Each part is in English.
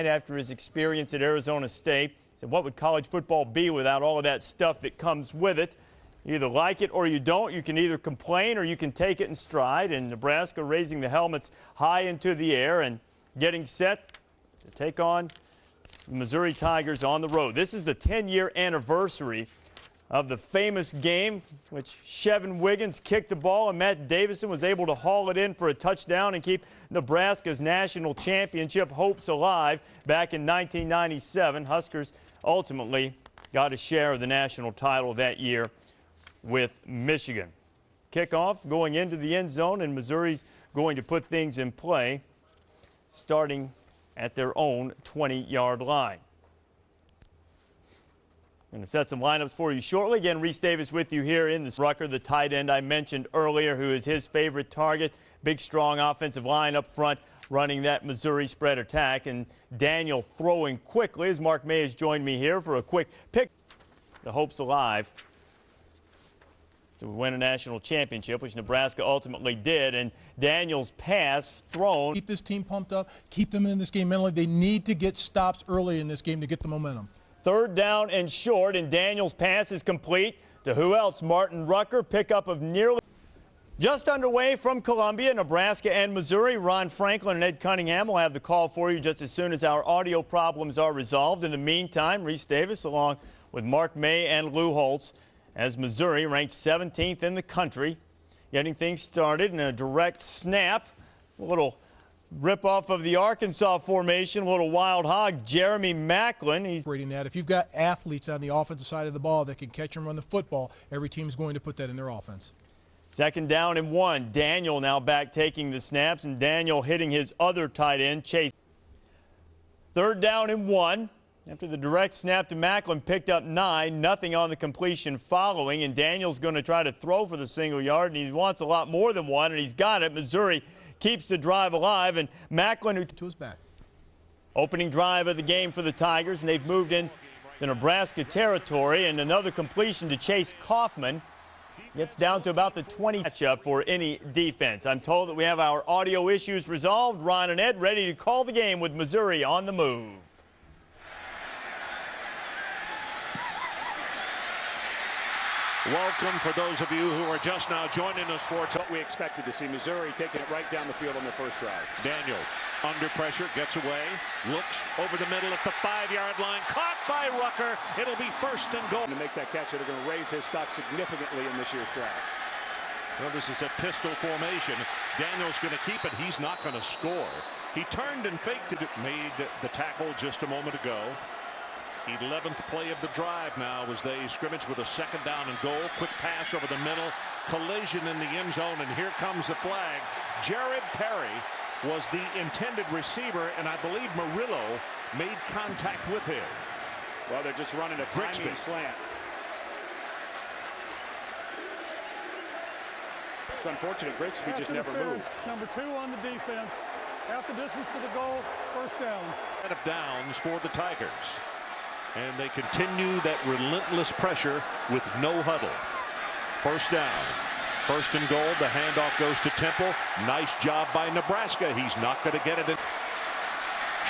After his experience at Arizona State, he said, what would college football be without all of that stuff that comes with it? You either like it or you don't. You can either complain or you can take it in stride. And Nebraska raising the helmets high into the air and getting set to take on the Missouri Tigers on the road. This is the 10-year anniversary of the famous game which Shevin Wiggins kicked the ball and Matt Davison was able to haul it in for a touchdown and keep Nebraska's national championship hopes alive back in 1997. Huskers ultimately got a share of the national title that year with Michigan. Kickoff going into the end zone, and Missouri's going to put things in play starting at their own 20-yard line. Going to set some lineups for you shortly. Again, Reese Davis with you here in the Rucker, the tight end I mentioned earlier, who is his favorite target. Big, strong offensive line up front running that Missouri spread attack. And Daniel throwing quickly as Mark May has joined me here for a quick pick. The hopes alive to win a national championship, which Nebraska ultimately did. And Daniel's pass thrown. Keep this team pumped up. Keep them in this game mentally. They need to get stops early in this game to get the momentum. Third down and short, and Daniel's pass is complete to who else? Martin Rucker, pickup of nearly just underway from Columbia, Nebraska and Missouri. Ron Franklin and Ed Cunningham will have the call for you just as soon as our audio problems are resolved. In the meantime, Reese Davis along with Mark May and Lou Holtz as Missouri ranked 17th in the country, getting things started in a direct snap. A little rip-off of the Arkansas formation, a little wild hog, Jeremy Macklin. He's rating that. If you've got athletes on the offensive side of the ball that can catch and run the football, every team is going to put that in their offense. Second down and 1. Daniel now back taking the snaps, and Daniel hitting his other tight end, Chase. Third down and 1. After the direct snap to Macklin, picked up 9, nothing on the completion following, and Daniel's going to try to throw for the single yard, and he wants a lot more than one, and he's got it. Missouri keeps the drive alive, and Macklin, who to his back. Opening drive of the game for the Tigers, and they've moved in to Nebraska territory, and another completion to Chase Kaufman. Gets down to about the 20 matchup for any defense. I'm told that we have our audio issues resolved. Ron and Ed ready to call the game with Missouri on the move. Welcome for those of you who are just now joining us for what we expected to see. Missouri taking it right down the field on their first drive. Daniel under pressure, gets away, looks over the middle at the 5-yard line, caught by Rucker. It'll be first and goal. To make that catch, they're going to raise his stock significantly in this year's draft. Well, this is a pistol formation. Daniel's going to keep it. He's not going to score. He turned and faked it. Made the tackle just a moment ago. 11th play of the drive now as they scrimmage with a second down and goal. Quick pass over the middle. Collision in the end zone, and here comes the flag. Jared Perry was the intended receiver, and I believe Murillo made contact with him. Well, they're just running a timing slant. It's unfortunate Grigsby just never moved. Number 2 on the defense. Half the distance to the goal, first down. Set of downs for the Tigers. And they continue that relentless pressure with no huddle. First down. First and goal. The handoff goes to Temple. Nice job by Nebraska. He's not going to get it in.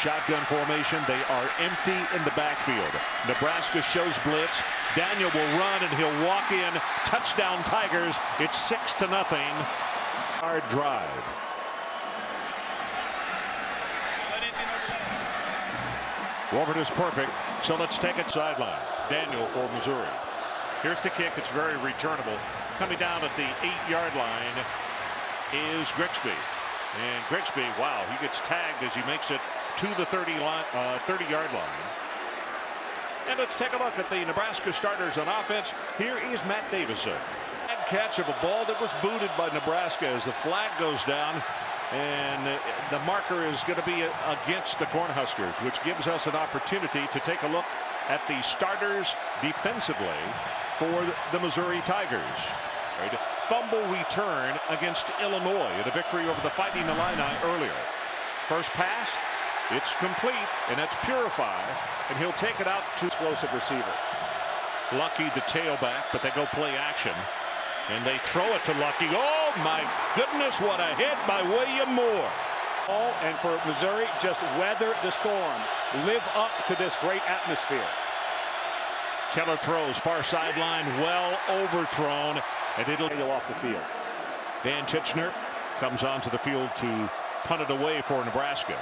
Shotgun formation. They are empty in the backfield. Nebraska shows blitz. Daniel will run and he'll walk in. Touchdown Tigers. It's 6-0. Hard drive. Robert is perfect, so let's take it sideline. Daniel for Missouri. Here's the kick. It's very returnable. Coming down at the 8-yard line is Grigsby. And Grigsby, wow, he gets tagged as he makes it to the 30-yard line. And let's take a look at the Nebraska starters on offense. Here is Matt Davison. Bad catch of a ball that was booted by Nebraska as the flag goes down. And the marker is going to be against the Cornhuskers, which gives us an opportunity to take a look at the starters defensively for the Missouri Tigers. Fumble return against Illinois in a victory over the Fighting Illini earlier. First pass, it's complete, and that's Purify, and he'll take it out to explosive receiver. Lucky the tailback, but they go play action. And they throw it to Lucky. Oh, my goodness, what a hit by William Moore. And for Missouri, just weather the storm. Live up to this great atmosphere. Keller throws far sideline, well overthrown, and it'll Go off the field. Dan Titchener comes onto the field to punt it away for Nebraska.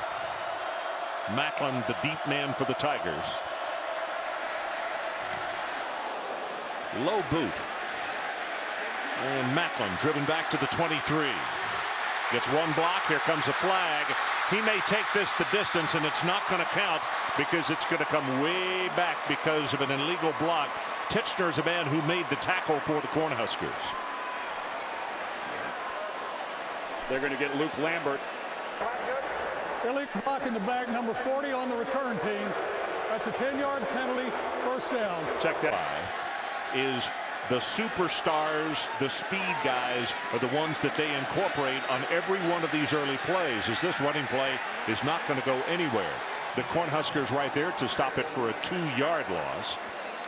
Macklin, the deep man for the Tigers. Low boot. And Macklin driven back to the 23. Gets one block. Here comes a flag. He may take this the distance, and it's not going to count because it's going to come way back because of an illegal block. Titchener's a man who made the tackle for the Cornhuskers. They're going to get Luke Lambert. Illegal block in the back, number 40 on the return team. That's a 10-yard penalty, first down. Check that. Is the superstars, the speed guys, are the ones that they incorporate on every one of these early plays, as this running play is not going to go anywhere. The Cornhuskers right there to stop it for a 2-yard loss.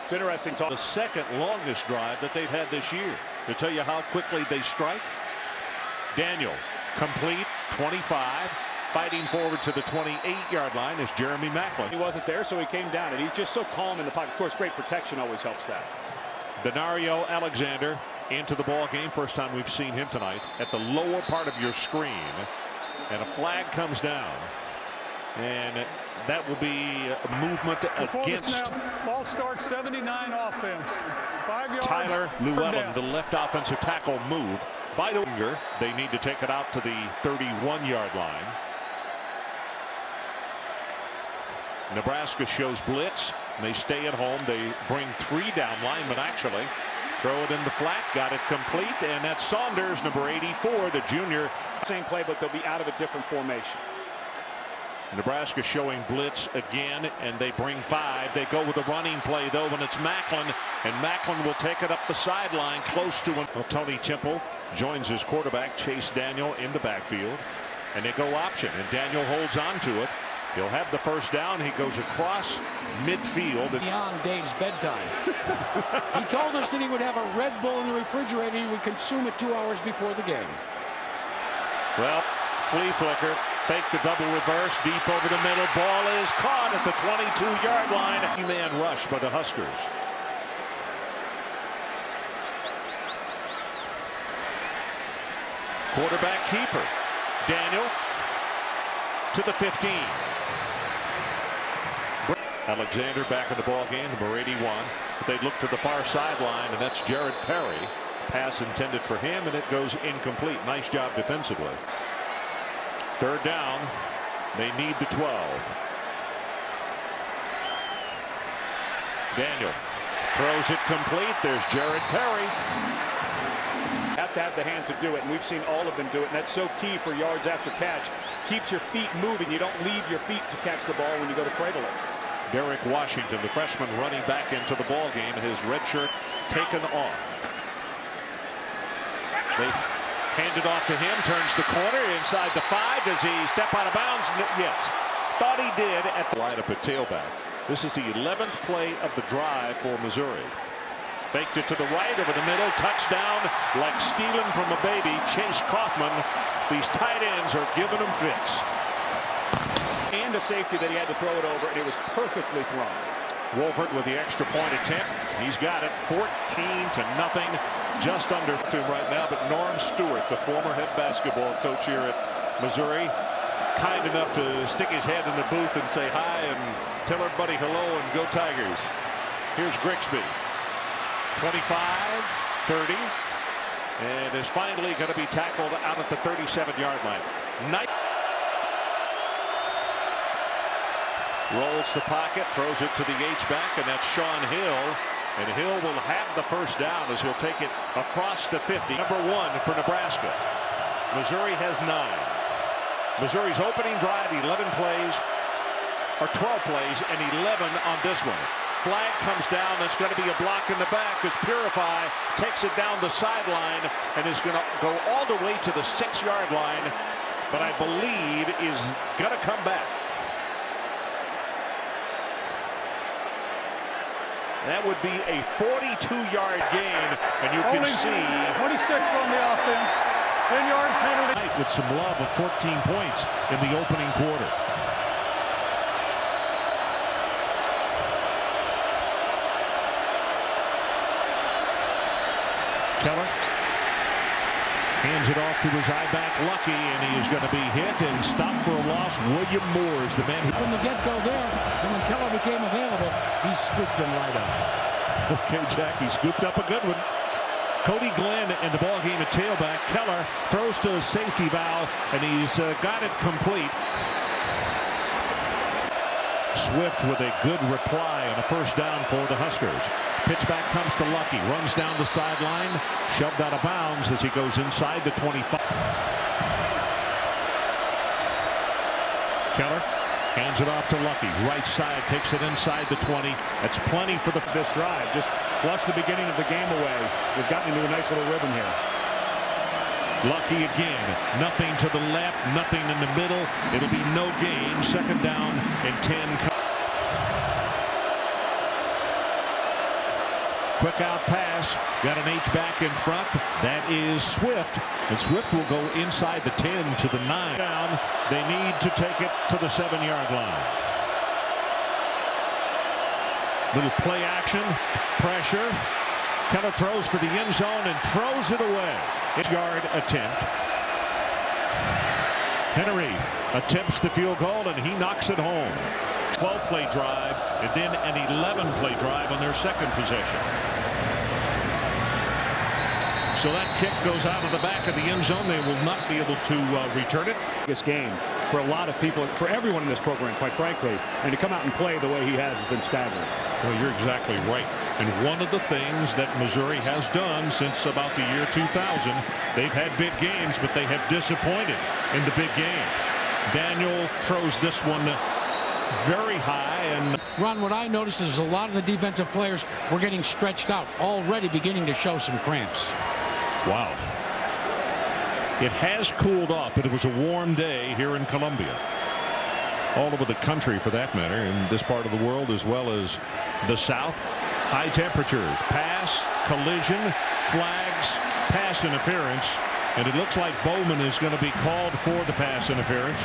It's interesting talk. The second longest drive that they've had this year. To tell you how quickly they strike. Daniel, complete, 25. Fighting forward to the 28-yard line is Jeremy Macklin. He wasn't there, so he came down, and he's just so calm in the pocket. Of course, great protection always helps that. Benario Alexander into the ball game. First time we've seen him tonight. At the lower part of your screen, and a flag comes down, and that will be a movement against Ball start, 79 offense. 5 yards. Tyler Llewellyn, the left offensive tackle, moved by the winger. They need to take it out to the 31-yard line. Nebraska shows blitz. And they stay at home. They bring 3 down linemen, actually. Throw it in the flat. Got it complete. And that's Saunders, number 84, the junior. Same play, but they'll be out of a different formation. Nebraska showing blitz again, and they bring 5. They go with a running play, though, and it's Macklin. And Macklin will take it up the sideline close to him. Well, Tony Temple joins his quarterback, Chase Daniel, in the backfield. And they go option, and Daniel holds on to it. He'll have the first down. He goes across midfield. Beyond Dave's bedtime. He told us that he would have a Red Bull in the refrigerator. He would consume it 2 hours before the game. Well, flea flicker. Fake the double reverse. Deep over the middle. Ball is caught at the 22-yard line. Man rush by the Huskers. Quarterback keeper. Daniel to the 15. Alexander back in the ball game, number 81. But they look to the far sideline, and that's Jared Perry. Pass intended for him, and it goes incomplete. Nice job defensively. Third down. They need the 12. Daniel throws it complete. There's Jared Perry. Have to have the hands to do it, and we've seen all of them do it, and that's so key for yards after catch. Keeps your feet moving. You don't leave your feet to catch the ball when you go to cradle it. Derek Washington, the freshman, running back into the ball game. His red shirt taken off. They hand it off to him. Turns the corner inside the 5. Does he step out of bounds? Yes. Thought he did at the line up at tailback. This is the 11th play of the drive for Missouri. Faked it to the right, over the middle, touchdown, like stealing from a baby. Chase Kaufman. These tight ends are giving him fits. And a safety that he had to throw it over, and it was perfectly thrown. Wolford with the extra point attempt. He's got it, 14-0. Just under him right now, but Norm Stewart, the former head basketball coach here at Missouri, kind enough to stick his head in the booth and say hi and tell everybody hello and go Tigers. Here's Grigsby. 25-30, and is finally going to be tackled out at the 37-yard line. Rolls the pocket, throws it to the H-back, and that's Sean Hill. And Hill will have the first down as he'll take it across the 50. Number 1 for Nebraska. Missouri has 9. Missouri's opening drive, 11 plays, or 12 plays, and 11 on this one. Flag comes down. That's going to be a block in the back as Purify takes it down the sideline and is going to go all the way to the 6-yard line, but I believe is going to come back. That would be a 42-yard gain, and you can see 26 on the offense. 10-yard penalty. With some love of 14 points in the opening quarter. Keller hands it off to his I-back Lucky, and he is going to be hit and stopped for a loss. William Moore is the man who... From the get-go there, and when Keller became available, he scooped him right up. Okay, Jack, he scooped up a good one. Cody Glenn in the ball game at tailback. Keller throws to a safety valve, and he's got it complete. Swift with a good reply on a first down for the Huskers. Pitch back comes to Lucky. Runs down the sideline. Shoved out of bounds as he goes inside the 25. Keller hands it off to Lucky. Right side takes it inside the 20. That's plenty for this drive. Just flush the beginning of the game away. We've gotten into a nice little rhythm here. Lucky again. Nothing to the left, nothing in the middle. It'll be no gain. Second down and 10. Quick out pass. Got an H-back in front. That is Swift. And Swift will go inside the 10 to the 9. Down. They need to take it to the 7-yard line. Little play action. Pressure. Keller throws for the end zone and throws it away. 8-yard attempt. Henry attempts the field goal and he knocks it home. 12-play drive and then an 11-play drive on their second possession. So that kick goes out of the back of the end zone. They will not be able to return it. This game for a lot of people, for everyone in this program, quite frankly, and to come out and play the way he has been staggering. Well, you're exactly right. And one of the things that Missouri has done since about the year 2000, they've had big games, but they have disappointed in the big games. Daniel throws this one very high. And Ron, what I noticed is a lot of the defensive players were getting stretched out, already beginning to show some cramps. Wow. It has cooled off, but it was a warm day here in Columbia. All over the country, for that matter, in this part of the world as well as the South. High temperatures, pass, collision, flags, pass interference, and it looks like Bowman is going to be called for the pass interference.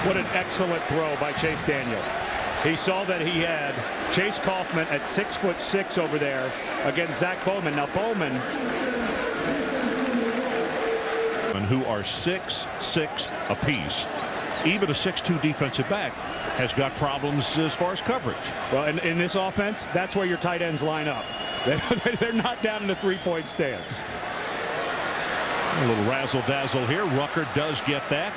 What an excellent throw by Chase Daniel. He saw that he had Chase Kaufman at 6'6" over there against Zach Bowman. Now Bowman, who are 6'6" apiece. Even a 6'2" defensive back has got problems as far as coverage. Well, in this offense, that's where your tight ends line up. They're not down in the three-point stance. A little razzle-dazzle here. Rucker does get that.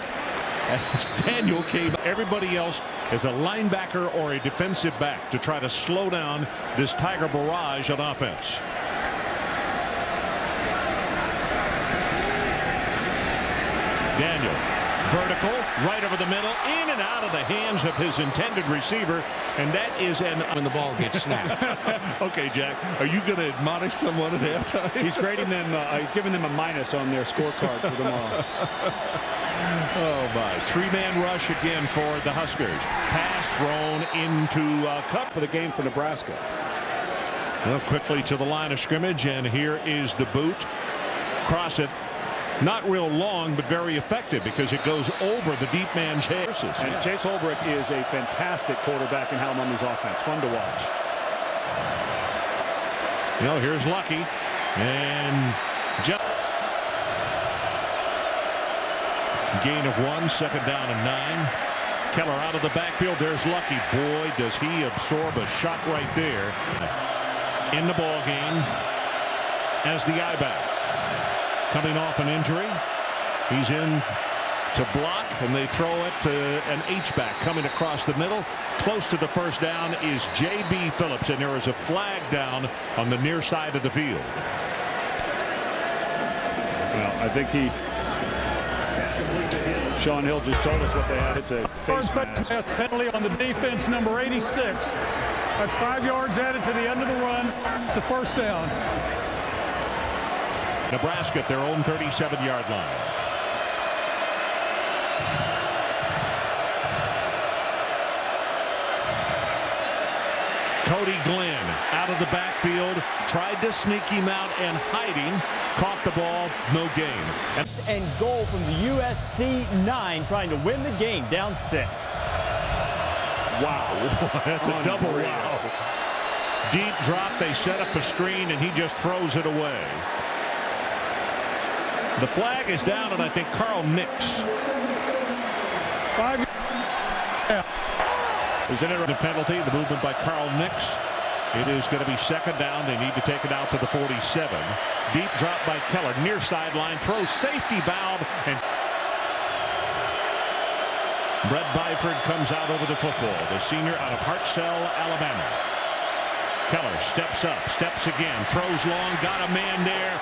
As Daniel came, everybody else is a linebacker or a defensive back to try to slow down this Tiger barrage on offense. Daniel, vertical, right over the middle, in and out of the hands of his intended receiver, and that is when the ball gets snapped. Okay, Jack, are you going to admonish someone at halftime? He's grading them. He's giving them a minus on their scorecard for tomorrow. Oh my! Three-man rush again for the Huskers. Pass thrown into cup for the game for Nebraska. Well, quickly to the line of scrimmage, and here is the boot. Cross it. Not real long, but very effective because it goes over the deep man's head. And Chase Holbrook is a fantastic quarterback in Halmon's offense. Fun to watch. You know, here's Lucky. And gain of 1, second down and 9. Keller out of the backfield. There's Lucky. Boy, does he absorb a shot right there. In the ball game as the I-back. Coming off an injury. He's in to block, and they throw it to an H-back coming across the middle. Close to the first down is J.B. Phillips, and there is a flag down on the near side of the field. Well, I think Sean Hill just told us what they had. It's a face mask. Penalty on the defense, number 86. That's 5 yards added to the end of the run. It's a first down. Nebraska at their own 37-yard line. Cody Glenn out of the backfield, tried to sneak him out and hiding, caught the ball, no gain. And goal from the USC 9 trying to win the game, down 6. Wow, that's a double wow. Deep drop, they set up a screen, and he just throws it away. The flag is down, and I think Carl Nix. 5. Yeah. Isn't it the penalty? The movement by Carl Nix. It is going to be second down. They need to take it out to the 47. Deep drop by Keller, near sideline, throws safety valve, and Brett Byford comes out over the football. The senior out of Hartselle, Alabama. Keller steps up, steps again, throws long, got a man there,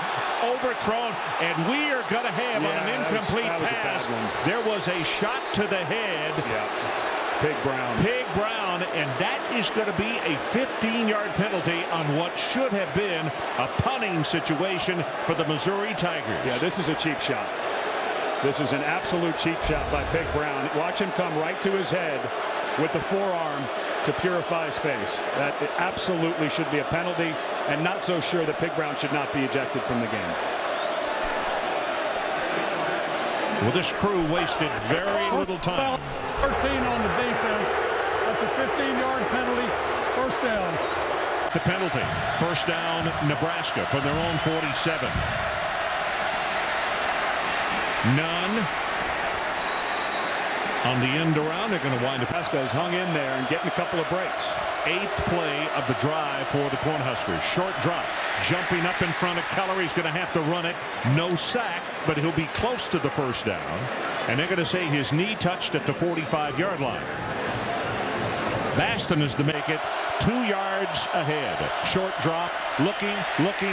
overthrown, and we are going to have on an incomplete pass. There was a shot to the head. Pig Brown, and that is going to be a 15-yard penalty on what should have been a punting situation for the Missouri Tigers. Yeah, this is a cheap shot. This is an absolute cheap shot by Pig Brown. Watch him come right to his head with the forearm to purify his face. That absolutely should be a penalty, and not so sure that Pig Brown should not be ejected from the game. Well, this crew wasted very little time. 13 on the defense. That's a 15-yard penalty. First down. The penalty. First down, Nebraska from their own 47. None. On the end around, they're going to wind up. Nebraska has hung in there and getting a couple of breaks. 8th play of the drive for the Cornhuskers. Short drop. Jumping up in front of Keller. He's going to have to run it. No sack, but he'll be close to the first down. And they're going to say his knee touched at the 45-yard line. Baston is to make it 2 yards ahead. Short drop. Looking.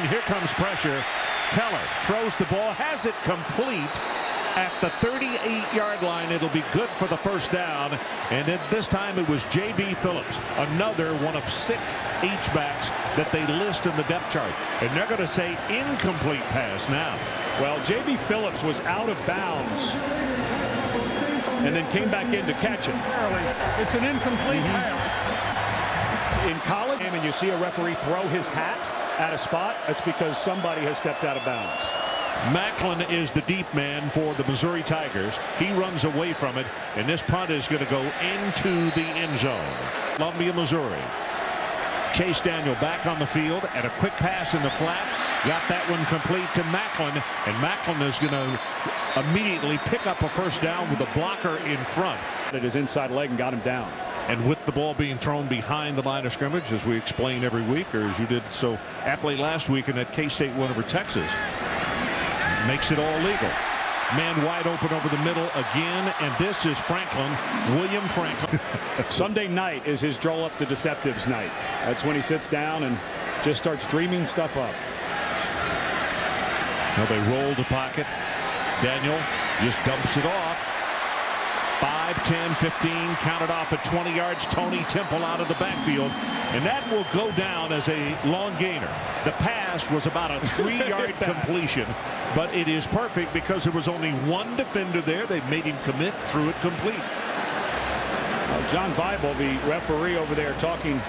Here comes pressure. Keller throws the ball. Has it complete at the 38-yard line. It'll be good for the first down. And at this time it was J.B. Phillips, another one of 6 H-backs that they list in the depth chart. And they're going to say incomplete pass now. Well, J.B. Phillips was out of bounds and then came back in to catch it. It's an incomplete pass. In college, and you see a referee throw his hat at a spot, that's because somebody has stepped out of bounds. Macklin is the deep man for the Missouri Tigers. He runs away from it, and this punt is going to go into the end zone. Columbia, Missouri. Chase Daniel back on the field, and a quick pass in the flat. Got that one complete to Macklin, and Macklin is going to immediately pick up a first down with a blocker in front. At his inside leg and got him down. And with the ball being thrown behind the line of scrimmage, as we explain every week, or as you did so aptly last week in that K-State win over Texas, makes it all legal. Man wide open over the middle again, and this is William Franklin. Sunday night is his Droll Up the Deceptives night. That's when he sits down and just starts dreaming stuff up. Now they roll the pocket. Daniel just dumps it off. 5, 10, 15, counted off at 20 yards. Tony Temple out of the backfield, and that will go down as a long gainer. The pass was about a 3-yard completion, but it is perfect because there was only one defender there. They made him commit, threw it complete. John Bible, the referee over there, talking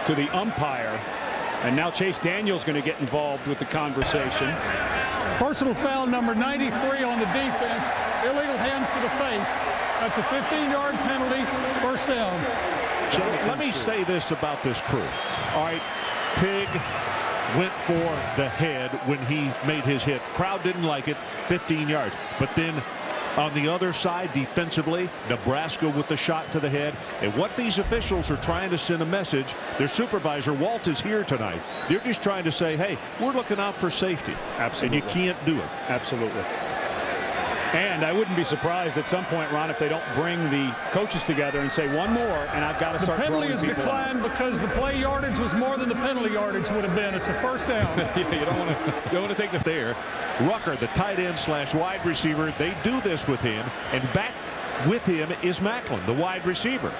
to the umpire, and now Chase Daniel's going to get involved with the conversation. Personal foul number 93 on the defense. Illegal hands to the face. That's a 15-yard penalty. First down. So let me say this about this crew. All right, Pig went for the head when he made his hit. Crowd didn't like it. 15 yards. But then on the other side, defensively, Nebraska with the shot to the head. And what these officials are trying to send a message, their supervisor, Walt, is here tonight. They're just trying to say, hey, we're looking out for safety. Absolutely. And you can't do it. Absolutely. And I wouldn't be surprised at some point, Ron, if they don't bring the coaches together and say one more, and I've got to start throwing people. The penalty has declined because the play yardage was more than the penalty yardage would have been. It's a first down. You don't want to take the there. Rucker, the tight end / wide receiver, they do this with him, and back with him is Macklin, the wide receiver.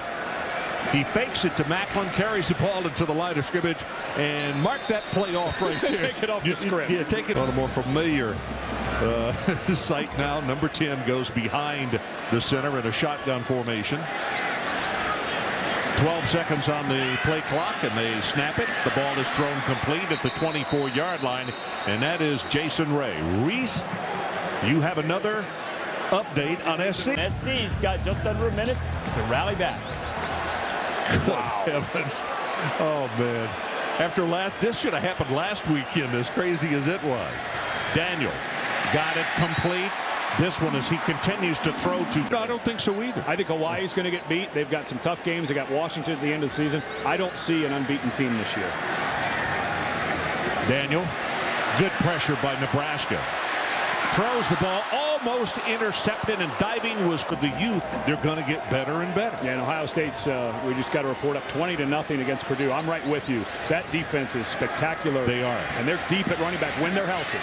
He fakes it to Macklin, carries the ball into the line of scrimmage, and mark that play off right there. Take it off the script. Yeah, take it on a more familiar sight now. Number 10 goes behind the center in a shotgun formation. 12 seconds on the play clock, and they snap it. The ball is thrown complete at the 24-yard line, and that is Jason Ray. Reese, you have another update on SC. SC's got just under a minute to rally back. Wow. Heavens. Oh, man. After this should have happened last weekend, as crazy as it was. Daniel got it complete. This one, as he continues to throw to. No, I don't think so either. I think Hawaii's going to get beat. They've got some tough games. They got Washington at the end of the season. I don't see an unbeaten team this year. Daniel, good pressure by Nebraska. Throws the ball, almost intercepted, and diving was for the youth. They're going to get better and better. Yeah, and Ohio State's, we just got to report up 20-0 against Purdue. I'm right with you. That defense is spectacular. They are. And they're deep at running back when they're healthy.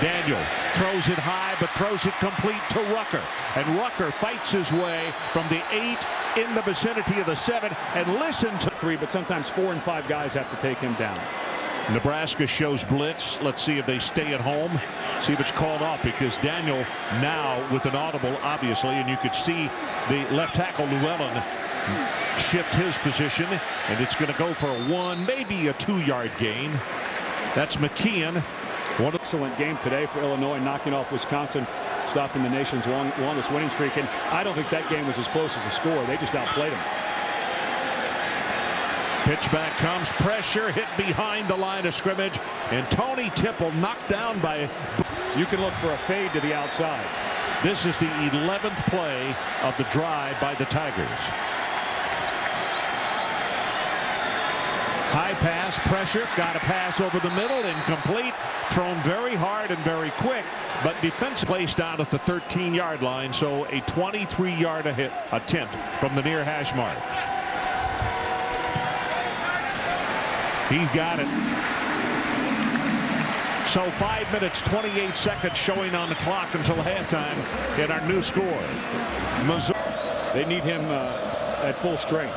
Daniel throws it high, but throws it complete to Rucker. And Rucker fights his way from the 8 in the vicinity of the 7. And listen to 3, but sometimes 4 and 5 guys have to take him down. Nebraska shows blitz. Let's see if they stay at home. See if it's called off, because Daniel now with an audible, obviously, and you could see the left tackle Llewellyn shift his position, and it's going to go for a 1, maybe a 2-yard gain. That's McKeon. One excellent game today for Illinois, knocking off Wisconsin, stopping the nation's longest winning streak. And I don't think that game was as close as a score. They just outplayed them. Pitch back comes, pressure hit behind the line of scrimmage, and Tony Tipple knocked down by. You can look for a fade to the outside. This is the 11th play of the drive by the Tigers. High pass, pressure, got a pass over the middle, incomplete, thrown very hard and very quick, but defense placed down at the 13-yard line, so a 23-yard attempt from the near hash mark. He got it. So 5 minutes, 28 seconds showing on the clock until halftime in our new score. Mizzou. They need him at full strength.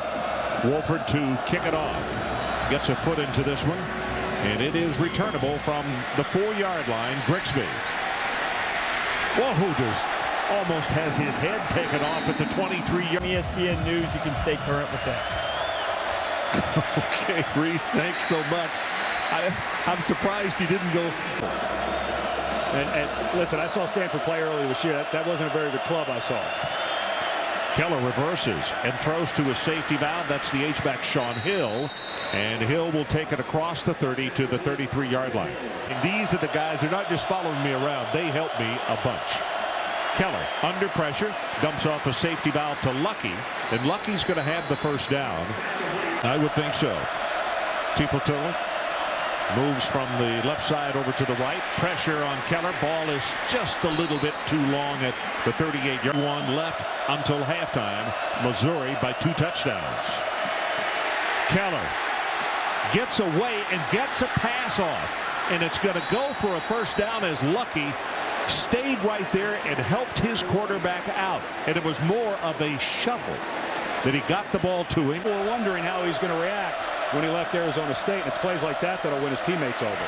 Wolford to kick it off. Gets a foot into this one, and it is returnable from the 4-yard line. Grigsby. Well, Hooters almost has his head taken off at the 23-yard. ESPN News, you can stay current with that. Okay, Reese, thanks so much. I'm surprised he didn't go. And listen, I saw Stanford play earlier this year. That wasn't a very good club I saw. Keller reverses and throws to a safety valve. That's the H-back Sean Hill. And Hill will take it across the 30 to the 33-yard line. And these are the guys, they're not just following me around. They help me a bunch. Keller under pressure, dumps off a safety valve to Lucky. And Lucky's going to have the first down. I would think so. Tipotilla moves from the left side over to the right. Pressure on Keller. Ball is just a little bit too long at the 38-yard line. 1 left until halftime. Missouri by 2 touchdowns. Keller gets away and gets a pass off. And it's going to go for a first down as Lucky stayed right there and helped his quarterback out. And it was more of a shuffle that he got the ball to him. We're wondering how he's going to react when he left Arizona State. And it's plays like that that'll win his teammates over.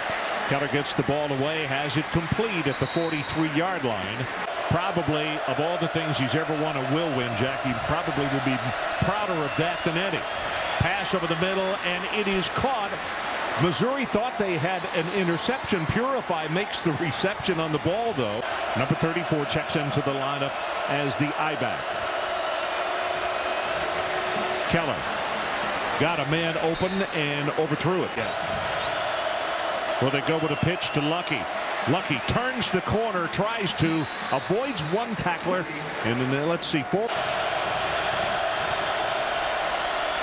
Keller gets the ball away, has it complete at the 43-yard line. Probably of all the things he's ever won or will win, Jack, he probably will be prouder of that than any. Pass over the middle, and it is caught. Missouri thought they had an interception. Purify makes the reception on the ball, though. Number 34 checks into the lineup as the I-back. Keller got a man open and overthrew it. Yeah. Well, they go with a pitch to Lucky. Lucky turns the corner, tries to, avoids one tackler, and then let's see, 4.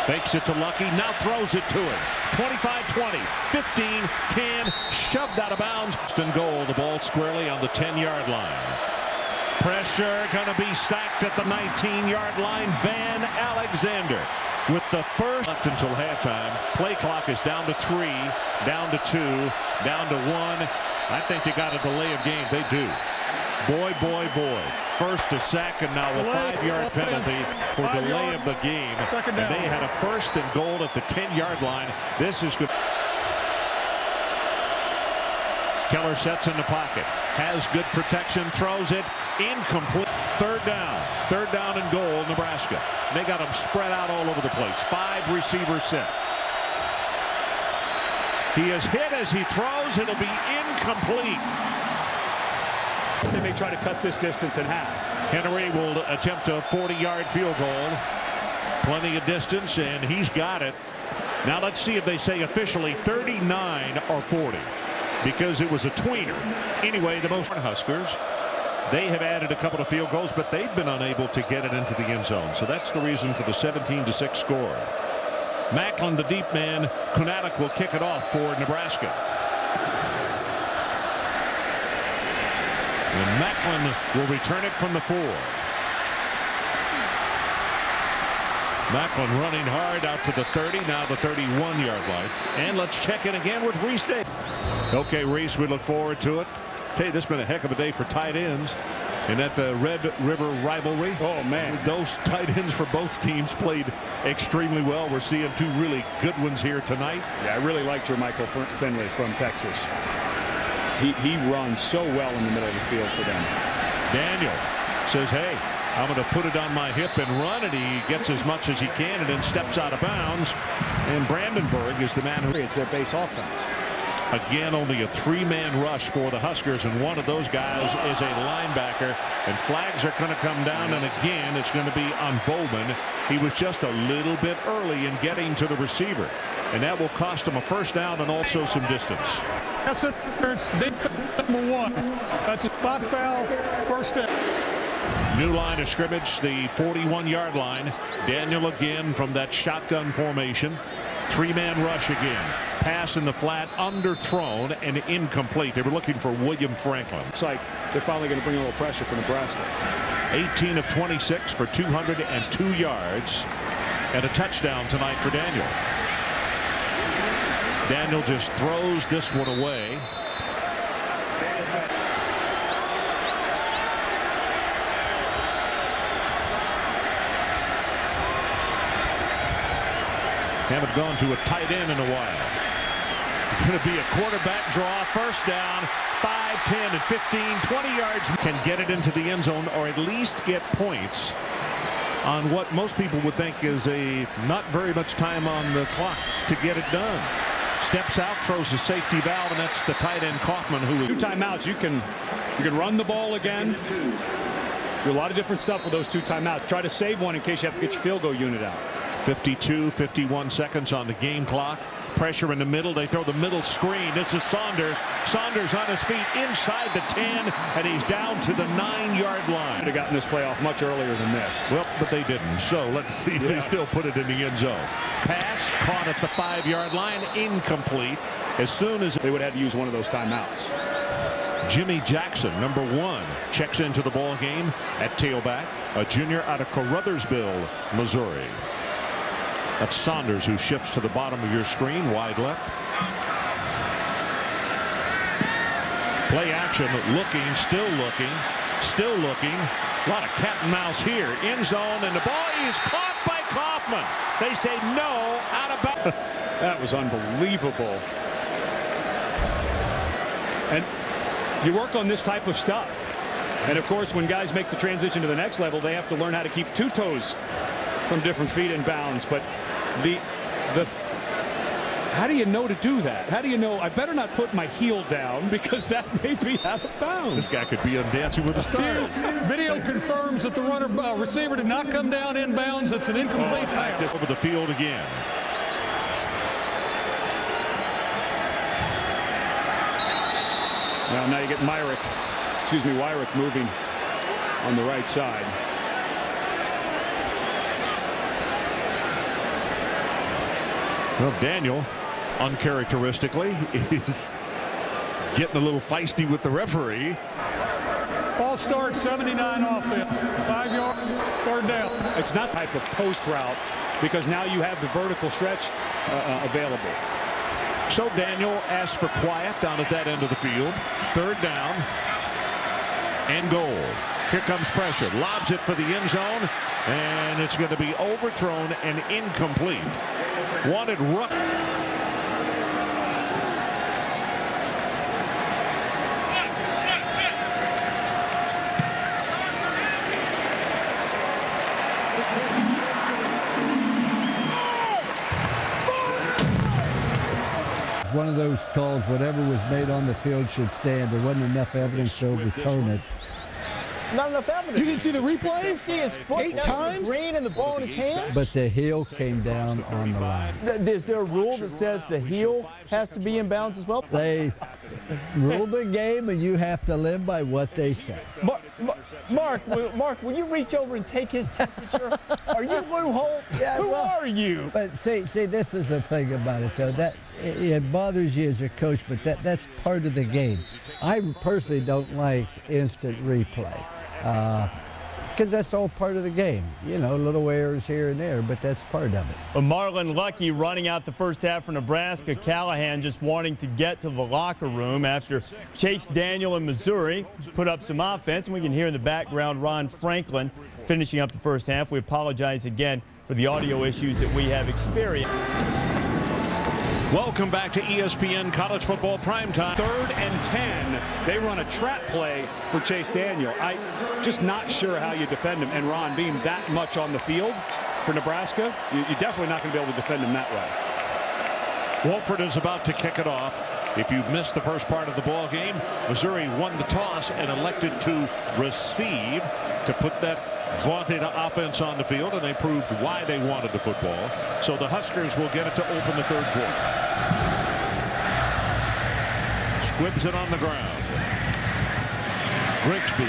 Fakes it to Lucky, now throws it to him. 25-20, 15-10, shoved out of bounds. And goal, the ball squarely on the 10-yard line. Pressure going to be sacked at the 19-yard line. Van Alexander with the first left until halftime. Play clock is down to 3, down to 2, down to 1. I think they got a delay of game. They do. Boy, boy, boy. First a sack, and now a 5-yard penalty for delay of the game. And they had a 1st and goal at the 10-yard line. This is good. Keller sets in the pocket. Has good protection. Throws it incomplete. third down and goal, Nebraska. They got them spread out all over the place. 5 receivers set. He is hit as he throws. It'll be incomplete. They may try to cut this distance in half. Henry will attempt a 40-yard field goal. Plenty of distance, and he's got it. Now let's see if they say officially 39 or 40, because it was a tweener. Anyway, the most Huskers, they have added a couple of field goals, but they've been unable to get it into the end zone. So that's the reason for the 17-6 score. Macklin, the deep man. Kunatic will kick it off for Nebraska. And Macklin will return it from the 4. Macklin running hard out to the 30, now the 31-yard line. And let's check in again with Reese Davis. Okay, Reese, we look forward to it. Tell you, this has been a heck of a day for tight ends in that Red River rivalry. Oh, man. Those tight ends for both teams played extremely well. We're seeing 2 really good ones here tonight. Yeah, I really like Jermichael Finley from Texas. He runs so well in the middle of the field for them. Daniel says, hey, I'm going to put it on my hip and run, and he gets as much as he can and then steps out of bounds. And Brandenburg is the man who... It's their base offense. Again, only a 3-man rush for the Huskers, and one of those guys is a linebacker, and flags are going to come down, and again it's going to be on Bowman. He was just a little bit early in getting to the receiver, and that will cost him a first down and also some distance. That's it. It's number 1. That's a spot foul, first down. New line of scrimmage, the 41-yard line. Daniel again from that shotgun formation. 3-man rush again. Pass in the flat, underthrown and incomplete. They were looking for William Franklin. Looks like they're finally going to bring a little pressure for Nebraska. 18 of 26 for 202 yards and a touchdown tonight for Daniel. Daniel just throws this one away. Haven't gone to a tight end in a while. Going to be a quarterback draw, first down, 5, 10, and 15, 20 yards. Can get it into the end zone or at least get points on what most people would think is a not very much time on the clock to get it done. Steps out, throws a safety valve, and that's the tight end Kaufman, who is 2 timeouts. You can run the ball again. Do a lot of different stuff with those 2 timeouts. Try to save one in case you have to get your field goal unit out. 51 seconds on the game clock. Pressure in the middle. They throw the middle screen. This is Saunders. Saunders on his feet inside the 10, and he's down to the 9-yard line. Could have gotten this play off much earlier than this. Well, but they didn't. So let's see if they still put it in the end zone. Pass caught at the 5-yard line. Incomplete. As soon as they would have had to use one of those timeouts. Jimmy Jackson, number 1, checks into the ball game at tailback. A junior out of Caruthersville, Missouri. That's Saunders, who shifts to the bottom of your screen, wide left. Play action, looking, still looking, still looking. A lot of cat and mouse here. End zone, and the ball is caught by Kaufman. They say no, out of bounds. That was unbelievable. And you work on this type of stuff. And of course, when guys make the transition to the next level, they have to learn how to keep 2 toes from different feet in bounds. But how do you know to do that? How do you know I better not put my heel down because that may be out of bounds? This guy could be on Dancing with the Stars. Video confirms that the receiver did not come down inbounds. It's an incomplete pass. Over the field again. Now you get Wyrick moving on the right side. Well, Daniel, uncharacteristically, is getting a little feisty with the referee. False start, 79 offense. 5-yard, third down. It's not type of post route because now you have the vertical stretch available. So Daniel asks for quiet down at that end of the field. Third down and goal. Here comes pressure. Lobs it for the end zone, and it's going to be overthrown and incomplete. Wanted ruck. one of those calls, whatever was made on the field should stand. There wasn't enough evidence to overturn it. Not enough evidence. You didn't see the replay? You see his foot 8 times? green and the ball in his hand? But the heel came down on the line. Is there a rule that says the heel has to be in bounds as well? They rule the game, and you have to live by what they say. Mark, will you reach over and take his temperature? Are you Lou Holtz? Yeah, Who well, are you? But see, this is the thing about it, though. That it bothers you as a coach, but that's part of the game. I personally don't like instant replay. Because that's all part of the game. You know, little errors here and there, but that's part of it. Marlon Lucky running out the first half for Nebraska. Callahan just wanting to get to the locker room after Chase Daniel in Missouri put up some offense. And we can hear in the background Ron Franklin finishing up the first half. We apologize again for the audio issues that we have experienced. Welcome back to ESPN College Football Primetime. 3rd and 10. They run a trap play for Chase Daniel. I'm just not sure how you defend him. And Ron, being that much on the field for Nebraska, you're definitely not going to be able to defend him that way. Wolford is about to kick it off. If you missed the first part of the ball game, Missouri won the toss and elected to receive to put that vaunted offense on the field, and they proved why they wanted the football. So the Huskers will get it to open the third quarter. Squibs it on the ground. Grigsby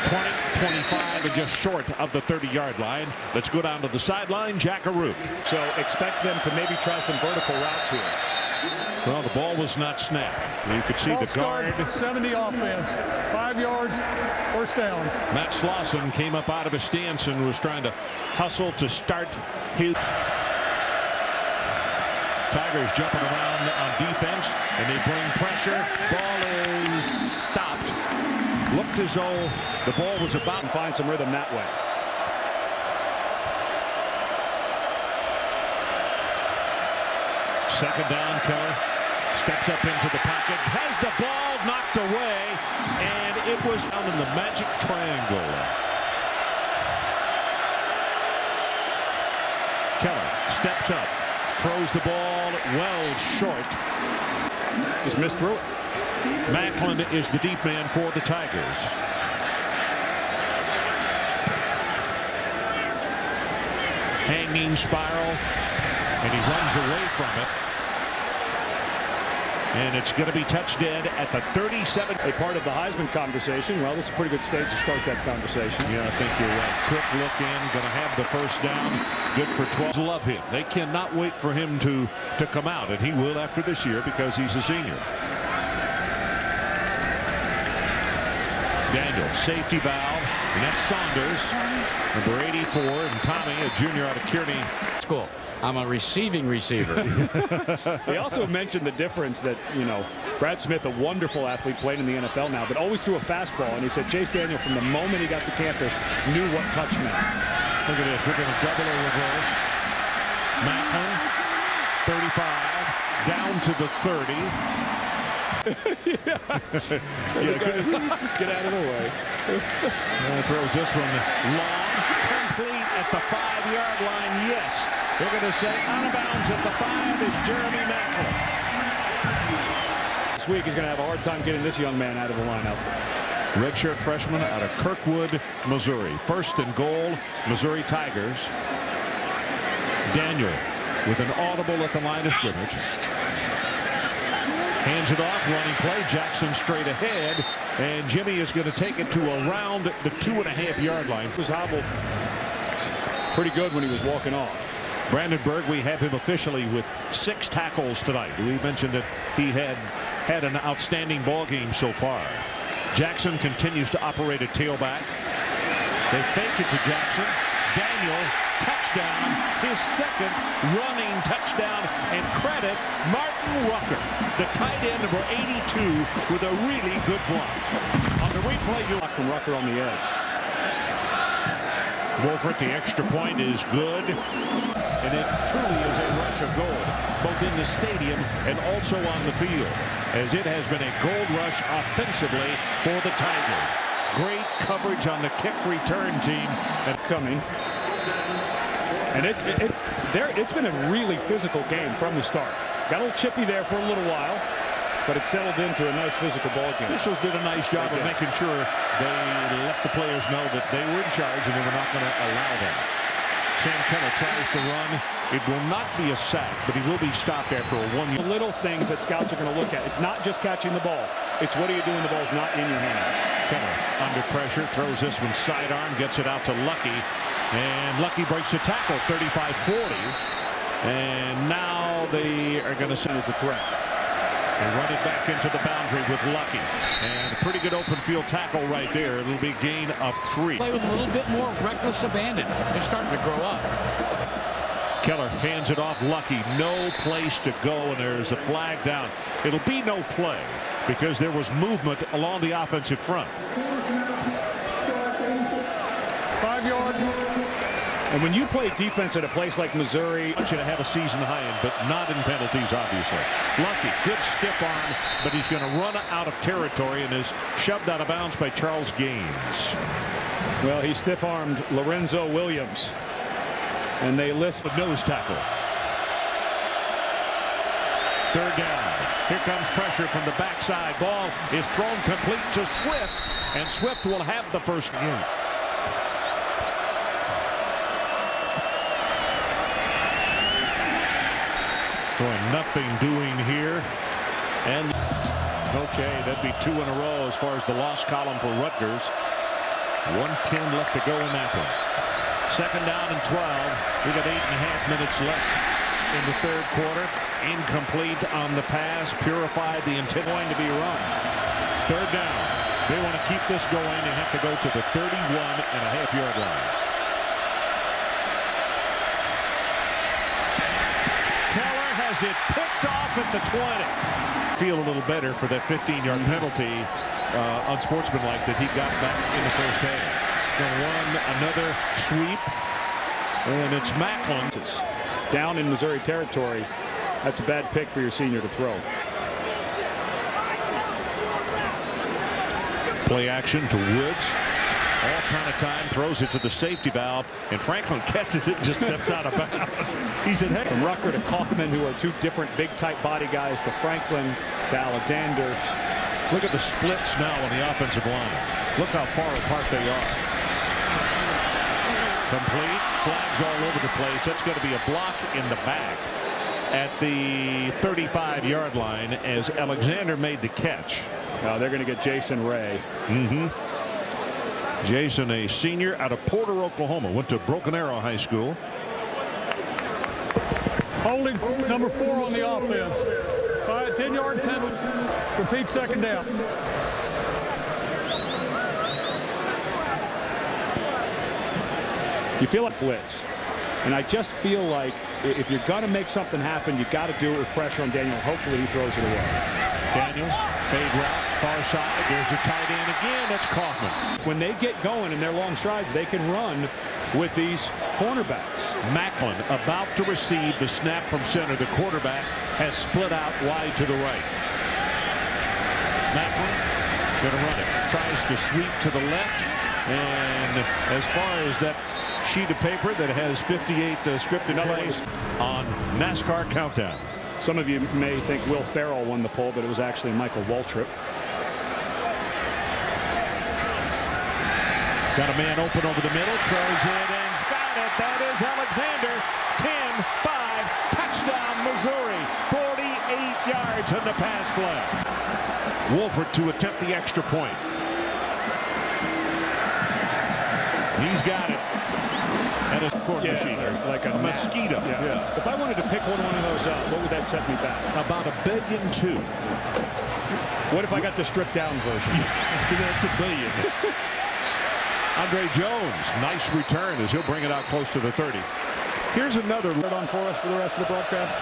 20-25 and just short of the 30-yard line. Let's go down to the sideline. Jackaroo. So expect them to maybe try some vertical routes here. Well, the ball was not snapped. You could see the guard. 70 offense, 5 yards, first down. Matt Slauson came up out of his stance and was trying to hustle to start his. Tigers jumping around on defense, and they bring pressure. Ball is stopped. Looked as though the ball was about to find some rhythm that way. Second down, Keller steps up into the pocket, has the ball knocked away, and it was down in the magic triangle. Keller steps up, throws the ball well short. Just missed through it. Macklin is the deep man for the Tigers. Hanging spiral, and he runs away from it. And it's going to be touched dead at the 37. A part of the Heisman conversation. Well, this is a pretty good stage to start that conversation. Yeah, I think you're right. Quick look in, going to have the first down. Good for 12. Love him. They cannot wait for him to come out, and he will after this year because he's a senior. Daniel, safety valve, and that's Saunders, number 84, and Tommy, a junior out of Kearney. School. I'm a receiving receiver. They also mentioned the difference that, you know, Brad Smith, a wonderful athlete, played in the NFL now, but always threw a fastball. And he said Chase Daniel, from the moment he got to campus, knew what touch meant. Look at this. We're going to double a reverse. Macklin, 35, down to the 30. Get out of the way. Throws this one long, complete at the 5-yard line. Yes. They're going to say out of bounds at the 5 is Jeremy Macklin. This week he's going to have a hard time getting this young man out of the lineup. Redshirt freshman out of Kirkwood, Missouri. First and goal, Missouri Tigers. Daniel with an audible at the line of scrimmage. Hands it off, running play. Jackson straight ahead, and Jimmy is going to take it to around the 2.5-yard line. He was hobbled pretty good when he was walking off. Brandenburg, we have him officially with 6 tackles tonight. We mentioned that he had an outstanding ball game so far. Jackson continues to operate at tailback. They fake it to Jackson. Daniel, touchdown, his second running touchdown, and credit Martin Rucker, the tight end, number 82, with a really good block. On the replay, you block from Rucker on the edge. Wolford, the extra point is good, and it truly is a rush of gold, both in the stadium and also on the field, as it has been a gold rush offensively for the Tigers. Great coverage on the kick return team. And coming. And it's been a really physical game from the start. Got a little chippy there for a little while, but it settled into a nice physical ball game. Officials did a nice job of making sure they let the players know that they were in charge and they were not going to allow them. Sam Keller tries to run. It will not be a sack, but he will be stopped after a 1 year. The little things that scouts are going to look at. It's not just catching the ball. It's what are you doing when the ball's not in your hands. Keller under pressure, throws this one sidearm, gets it out to Lucky. And Lucky breaks the tackle, 35-40. And now they are going to send as a threat. They run it back into the boundary with Lucky. And a pretty good open field tackle right there. It'll be a gain of 3. Play with a little bit more reckless abandon. They're starting to grow up. Keller hands it off. Lucky. No place to go, and there's a flag down. It'll be no play because there was movement along the offensive front. 5 yards. And when you play defense at a place like Missouri, I want you to have a season high in, but not in penalties, obviously. Lucky, good stiff arm, but he's going to run out of territory and is shoved out of bounds by Charles Gaines. well, he stiff-armed Lorenzo Williams, and they list the nose tackle. 3rd down. Here comes pressure from the backside. Ball is thrown complete to Swift, and Swift will have the first unit. Going nothing doing here. And okay, that'd be 2 in a row as far as the loss column for Rutgers. 1:10 left to go in that one. 2nd down and 12. We got 8.5 minutes left in the 3rd quarter. Incomplete on the pass. Purified the intent going to be run. 3rd down. They want to keep this going. They have to go to the 31.5-yard line. Keller has it picked off at the 20. Feel a little better for that 15-yard penalty, unsportsmanlike, that he got back in the first half. Going to run another sweep, and it's Macklin. down in Missouri territory. That's a bad pick for your senior to throw. Play action to Woods. All kind of time, throws it to the safety valve, and Franklin catches it and just steps out of bounds. He said, hey. From Rucker to Kaufman, who are 2 different big type body guys, to Franklin, to Alexander. Look at the splits now on the offensive line. Look how far apart they are. Complete. Flags all over the place. That's going to be a block in the back at the 35-yard line as Alexander made the catch. They're going to get Jason Ray. Jason, a senior out of Porter, Oklahoma, went to Broken Arrow High School. Holding number 4 on the offense. 10-yard penalty. Repeat 2nd down. You feel like blitz. And I just feel like if you're going to make something happen, you got to do it with pressure on Daniel. Hopefully he throws it away. Daniel, fade route, far side. There's a tight end again. That's Kaufman. When they get going in their long strides, they can run with these cornerbacks. Macklin about to receive the snap from center. The quarterback has split out wide to the right. Macklin going to run it. Tries to sweep to the left. And as far as that sheet of paper that has 58 scripted plays on NASCAR Countdown. Some of you may think Will Ferrell won the poll, but it was actually Michael Waltrip. Got a man open over the middle, throws it, and got it. That is Alexander. 10-5, touchdown Missouri. 48 yards on the pass play. Wolford to attempt the extra point. He's got it. And a corn machine. Like a mosquito. Yeah. If I wanted to pick one of those up, what would that set me back? About $1.2 billion. What if I got the stripped down version? That's $1 billion. Andre Jones, nice return as he'll bring it out close to the 30. Here's another Right on for us for the rest of the broadcast.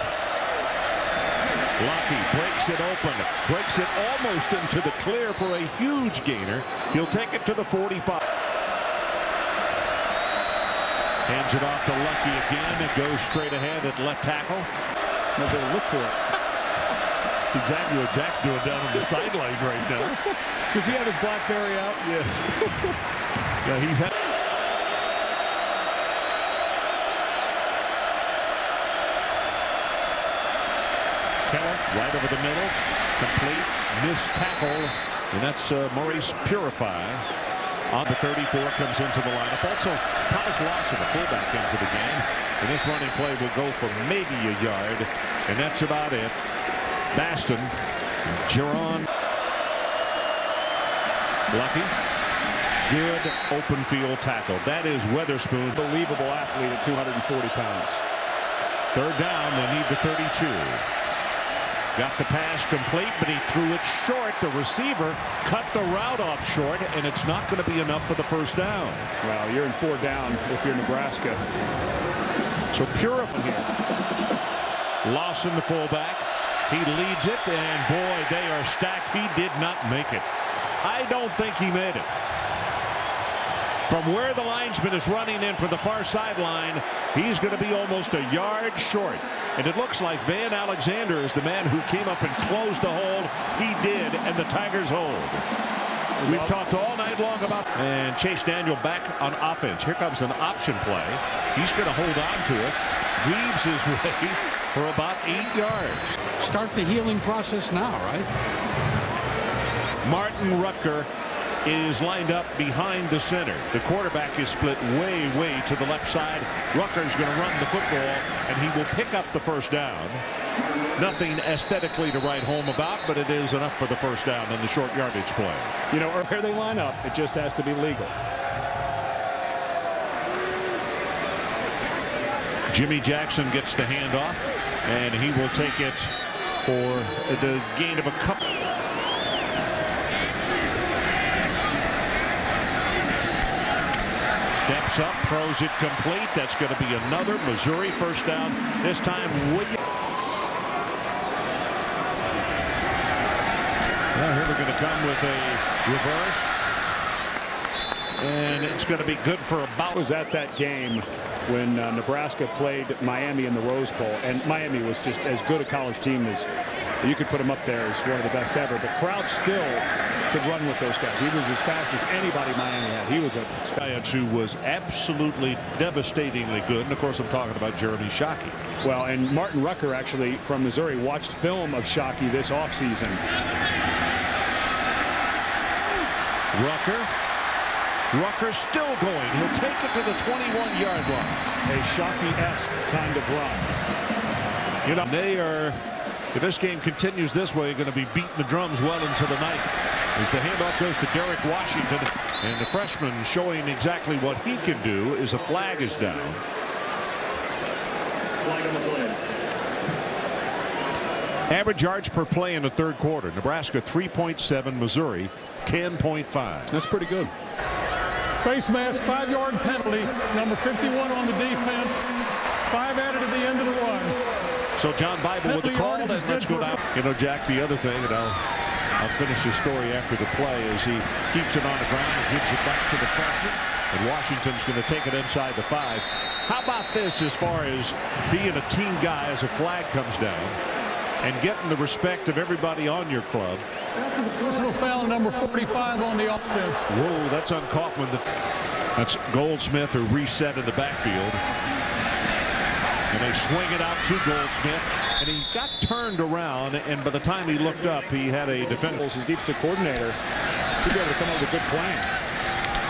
Lucky breaks it open, breaks it almost into the clear for a huge gainer. He'll take it to the 45. Hands it off to Lucky again. It goes straight ahead at left tackle. They'll look for it. That's exactly what Jack's doing down on the sideline right now. Does he have his BlackBerry out? Yes. Yeah, he had. Keller right over the middle. Complete. Missed tackle. And that's Maurice Purify. On the 34 comes into the lineup. Also, Thomas Lawson, a fullback, into the game. And this running play will go for maybe a yard. And that's about it. Baston. Geron. Lucky. Good open field tackle. That is Weatherspoon. Unbelievable athlete at 240 pounds. Third down, they need the 32. Got the pass complete, but he threw it short. The receiver cut the route off short, and it's not going to be enough for the first down. Well, you're in 4 down if you're Nebraska. So Purify here. Lawson, the fullback. He leads it, and boy, they are stacked. He did not make it. I don't think he made it. From where the linesman is running in for the far sideline, he's going to be almost a yard short. And it looks like Van Alexander is the man who came up and closed the hold. He did, and the Tigers hold. We've talked all night long about... And Chase Daniel back on offense. Here comes an option play. He's going to hold on to it. Weaves his way for about 8 yards. Start the healing process now, right? Martin Rucker is lined up behind the center. The quarterback is split way to the left side. Rucker's going to run the football, and he will pick up the first down. Nothing aesthetically to write home about, but it is enough for the first down in the short yardage play. You know, where they line up, it just has to be legal. Jimmy Jackson gets the handoff, and he will take it for the gain of a couple. Steps up, throws it complete. That's going to be another Missouri first down. This time, Williams. Well, here we're going to come with a reverse. And it's going to be good for about... I was at that game when Nebraska played Miami in the Rose Bowl. And Miami was just as good a college team as you could put them up there as one of the best ever. But Crouch still could run with those guys. He was as fast as anybody Miami had. He was a who was absolutely devastatingly good. And of course, I'm talking about Jeremy Shockey. Well, and Martin Rucker, actually from Missouri, watched film of Shockey this offseason. Rucker's still going. He'll take it to the 21-yard line. A Shockey-esque kind of run. You know, they are, if this game continues this way, going to be beating the drums well into the night. As the handoff goes to Derek Washington, and the freshman showing exactly what he can do as a flag is down. Average yards per play in the third quarter. Nebraska 3.7, Missouri 10.5. That's pretty good. Face mask, 5-yard penalty. Number 51 on the defense. 5 added at the end of the run. So John Bible with the call, and let's go down. You know, Jack, the other thing, and I'll finish the story after the play, is he keeps it on the ground and gives it back to the freshman. And Washington's going to take it inside the 5. How about this as far as being a team guy as a flag comes down and getting the respect of everybody on your club? Personal foul number 45 on the offense. Whoa, that's on Kaufman. That's Goldsmith who reset in the backfield. And they swing it out to Goldsmith. And he got turned around, and by the time he looked up, he had a defender. His defensive coordinator to be able to come up with a good plan.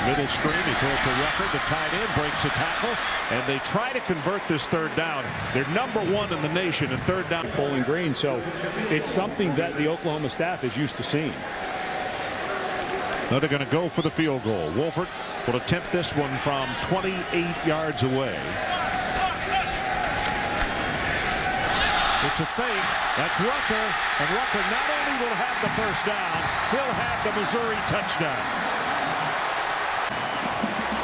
Middle screen, he throws to Rucker, the tight end, breaks a tackle, and they try to convert this third down. They're #1 in the nation in third down. Bowling Green, so it's something that the Oklahoma staff is used to seeing. Now they're going to go for the field goal. Wolford will attempt this one from 28 yards away. It's a fake. That's Rucker, and Rucker not only will have the first down, he'll have the Missouri touchdown.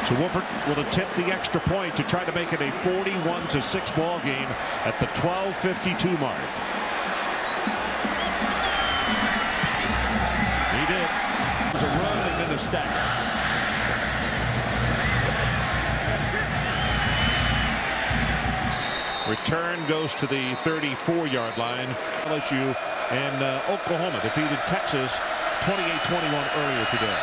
So Wolford will attempt the extra point to try to make it a 41-6 ball game at the 12:52 mark. He did. It was a run and then a stack. Return goes to the 34-yard line. LSU and Oklahoma defeated Texas 28-21 earlier today.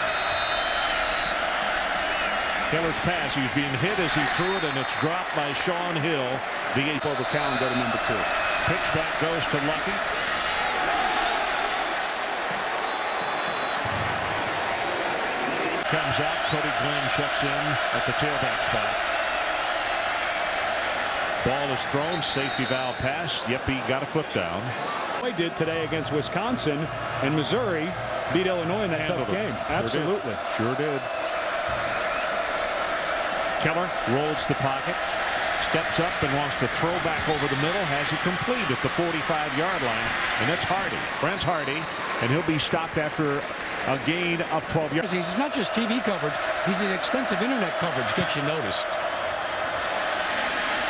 Keller's pass, he was being hit as he threw it, and it's dropped by Sean Hill. The 8th over Cal and go to number 2. Pitch back goes to Lucky. comes out. Cody Glenn checks in at the tailback spot. Ball is thrown. Safety valve pass. Yep, he got a foot down. They did today against Wisconsin, and Missouri beat Illinois in that tough game. Absolutely. Sure did. Keller rolls the pocket, steps up and wants to throw back over the middle. Has it complete at the 45-yard line, and that's Hardy. Brent's Hardy, and he'll be stopped after a gain of 12 yards. He's not just TV coverage. He's an extensive internet coverage. Gets you noticed.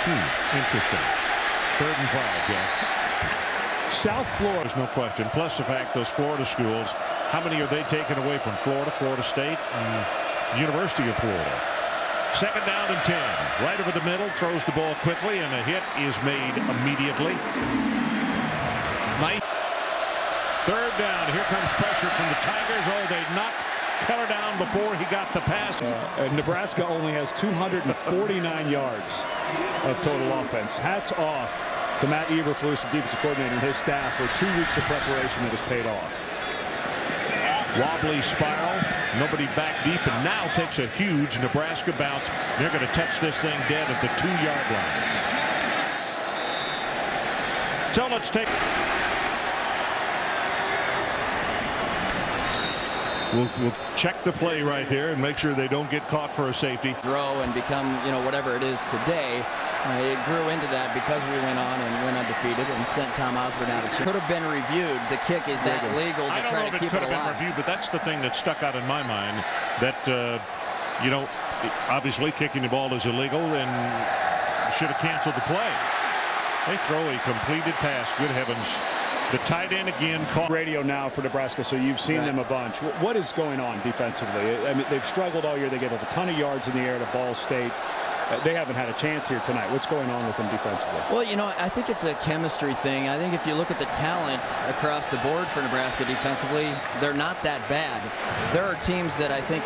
Interesting. 3rd and 5, Jack. South Florida, there's no question. Plus the fact those Florida schools, how many are they taking away from Florida, Florida State, and University of Florida? 2nd down and 10. Right over the middle, throws the ball quickly, and a hit is made immediately. 3rd down. Here comes pressure from the Tigers. Oh, they knocked Keller down before he got the pass. Nebraska only has 249 yards of total offense. Hats off to Matt Eberflus, the defensive coordinator, and his staff for 2 weeks of preparation that has paid off. Wobbly spiral, nobody back deep, and now takes a huge Nebraska bounce. They're going to touch this thing dead at the 2-yard line. So let's take. We'll check the play right here and make sure they don't get caught for a safety. Grow and become, whatever it is today. It grew into that because we went on and went undefeated and sent Tom Osborne out of chance. Could have been reviewed. The kick is that legal to try to keep it alive. I don't know if it could have been reviewed, but that's the thing that stuck out in my mind. That, obviously kicking the ball is illegal and should have canceled the play. They throw a completed pass. Good heavens. The tight end again caught. Radio now for Nebraska, so you've seen them a bunch. What is going on defensively? I mean, they've struggled all year. They gave up a ton of yards in the air to Ball State. They haven't had a chance here tonight. What's going on with them defensively? Well, I think it's a chemistry thing. I think if you look at the talent across the board for Nebraska defensively, they're not that bad. There are teams that I think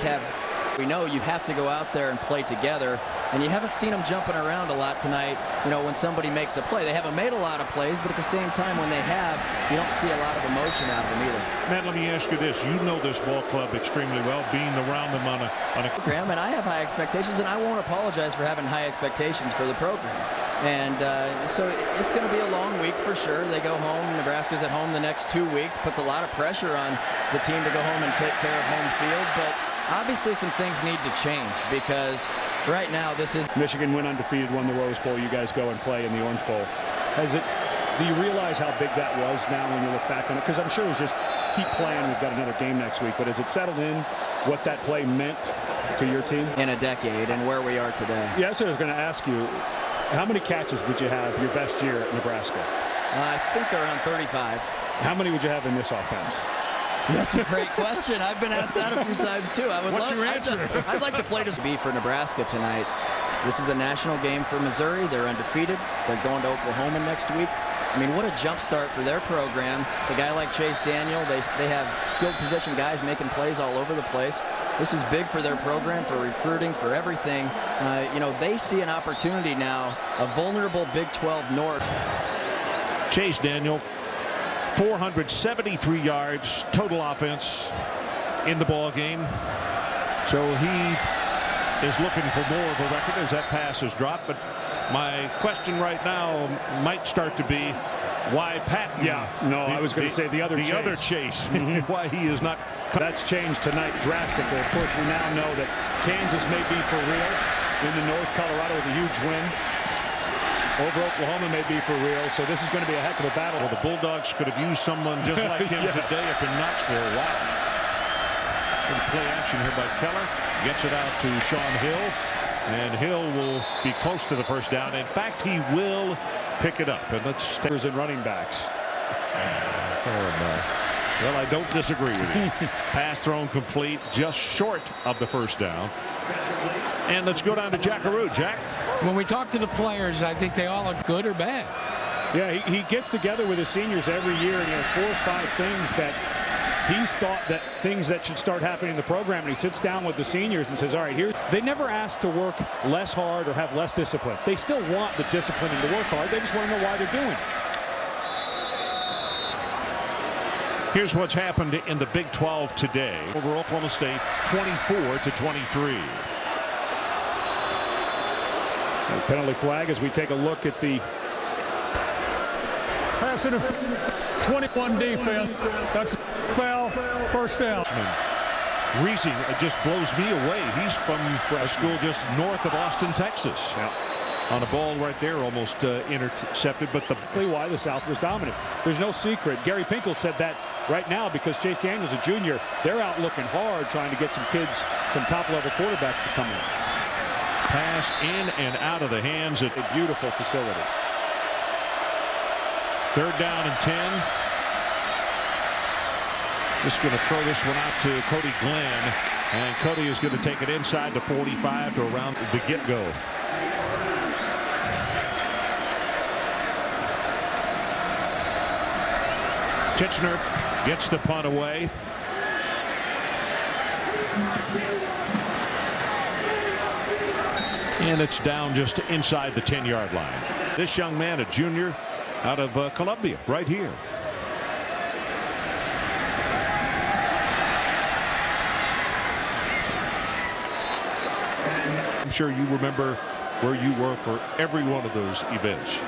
we know you have to go out there and play together, and you haven't seen them jumping around a lot tonight, when somebody makes a play. They haven't made a lot of plays, but at the same time, when they have, you don't see a lot of emotion out of them either. Matt, let me ask you this. You know this ball club extremely well, being around them on a program, and I have high expectations, and I won't apologize for having high expectations for the program. And so it's going to be a long week for sure. They go home. Nebraska's at home the next 2 weeks. Puts a lot of pressure on the team to go home and take care of home field. But obviously some things need to change because right now this is... Michigan went undefeated, won the Rose Bowl. You guys go and play in the Orange Bowl. Do you realize how big that was now when you look back on it? Because I'm sure it was just keep playing. We've got another game next week. But has it settled in what that play meant to your team? In a decade and where we are today. Yeah, that's what I was going to ask you. How many catches did you have your best year at Nebraska? I think around 35. How many would you have in this offense? That's a great question. I've been asked that a few times too. What's your answer? I'd like to play to be for Nebraska tonight. This is a national game for Missouri. They're undefeated. They're going to Oklahoma next week. I mean, what a jump start for their program. A guy like Chase Daniel, they have skilled position guys making plays all over the place. This is big for their program, for recruiting, for everything. They see an opportunity now, a vulnerable Big 12 North. Chase Daniel, 473 yards total offense in the ball game. So he is looking for more of a record as that pass is dropped. But my question right now might start to be why Patton. Yeah, no, I was going to say the other Chase. Why he is not. That's changed tonight drastically. Of course, we now know that Kansas may be for real in the North. Colorado with a huge win over Oklahoma may be for real. So this is going to be a heck of a battle. Well, the Bulldogs could have used someone just like him today up in Knoxville. Wow. Good play action here by Keller. Gets it out to Sean Hill. And Hill will be close to the first down. In fact, he will pick it up. And let's stay in running backs. Oh, my. Well, I don't disagree with you. Pass thrown complete, just short of the first down. And let's go down to Jackaroo. Jack. When we talk to the players, I think they all look good or bad. Yeah, he gets together with his seniors every year, and he has 4 or 5 things that he's thought that things that should start happening in the program, and he sits down with the seniors and says, all right, here. They never ask to work less hard or have less discipline. They still want the discipline and to work hard. They just want to know why they're doing it. Here's what's happened in the Big 12 today over Oklahoma State, 24-23. A penalty flag as we take a look at the Pass interference, 21 defense. That's foul, first down. Reese just blows me away. He's from a school just north of Austin, Texas. Yeah. On a ball right there, almost intercepted, but why the South was dominant. There's no secret. Gary Pinkel said that right now because Chase Daniel's a junior. They're out looking hard trying to get some kids, some top-level quarterbacks to come in. Pass in and out of the hands at a beautiful facility. 3rd down and 10. Just going to throw this one out to Cody Glenn, and Cody is going to take it inside the 45 to around the get-go. Titchener gets the punt away. And it's down just inside the 10-yard line. This young man, a junior out of Columbia, right here. I'm sure you remember where you were for every one of those events.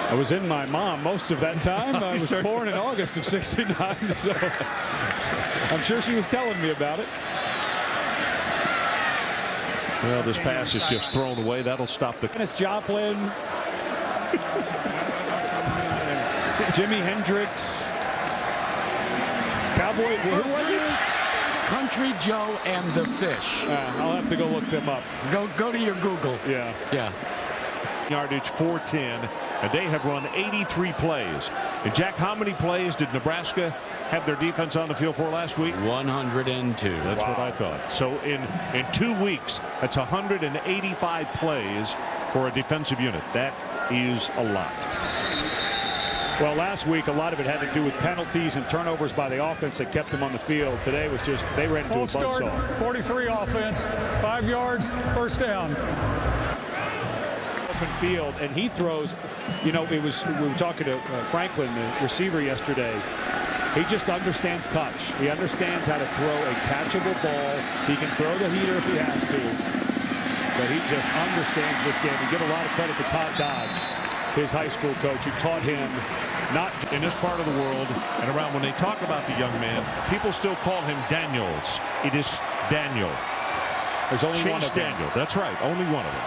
I was in my mom most of that time. I was born in August of '69, so I'm sure she was telling me about it. Well, this pass is just thrown away. That'll stop the. Dennis Joplin, Jimi Hendrix, Cowboy. Who was it? Country Joe and the Fish. I'll have to go look them up. Go to your Google. Yeah. Yardage 410, and they have run 83 plays. And Jack, how many plays did Nebraska have their defense on the field for last week? 102. That's what I thought. So in 2 weeks, that's 185 plays for a defensive unit. That is a lot. Well, last week, a lot of it had to do with penalties and turnovers by the offense that kept them on the field. Today was just, they ran into a buzzsaw. 43 offense, 5 yards, first down. Open field, and he throws, you know, we were talking to Franklin, the receiver, yesterday. He just understands touch. He understands how to throw a catchable ball. He can throw the heater if he has to, but he just understands this game. We give a lot of credit to Todd Dodge, his high school coach, who taught him not in this part of the world and around. When they talk about the young man, people still call him Daniels. It is Daniel. There's only Chase one of them. Daniel. That's right. Only one of them.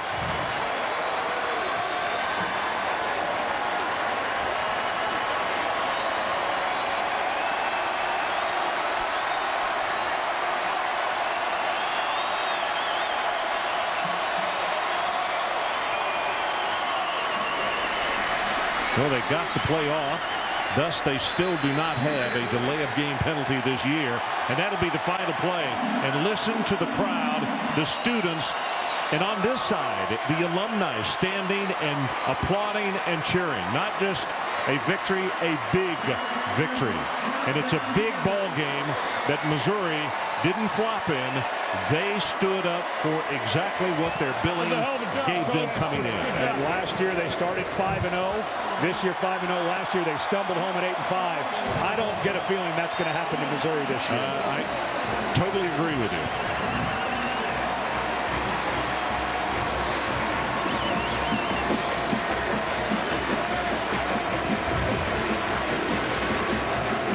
Well, they got the play off. Thus, they still do not have a delay of game penalty this year. And that'll be the final play. And listen to the crowd, the students, and on this side, the alumni standing and applauding and cheering. Not just a victory, a big victory. And it's a big ball game that Missouri didn't flop in. They stood up for exactly what their billing gave them coming in. And last year they started 5-0. This year 5-0. Last year they stumbled home at 8-5. I don't get a feeling that's going to happen to Missouri this year. I totally agree with you.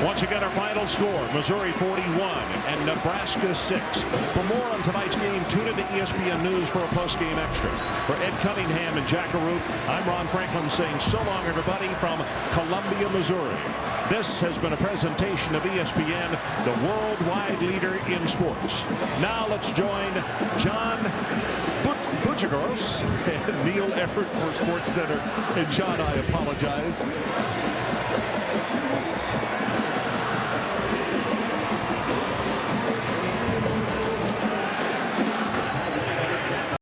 Once again, our final score, Missouri 41 and Nebraska 6. For more on tonight's game, tune in to ESPN News for a post-game extra. For Ed Cunningham and Jack Arup, I'm Ron Franklin saying so long, everybody, from Columbia, Missouri. This has been a presentation of ESPN, the worldwide leader in sports. Now let's join John Butchagros and Neil Everett for SportsCenter. And John, I apologize.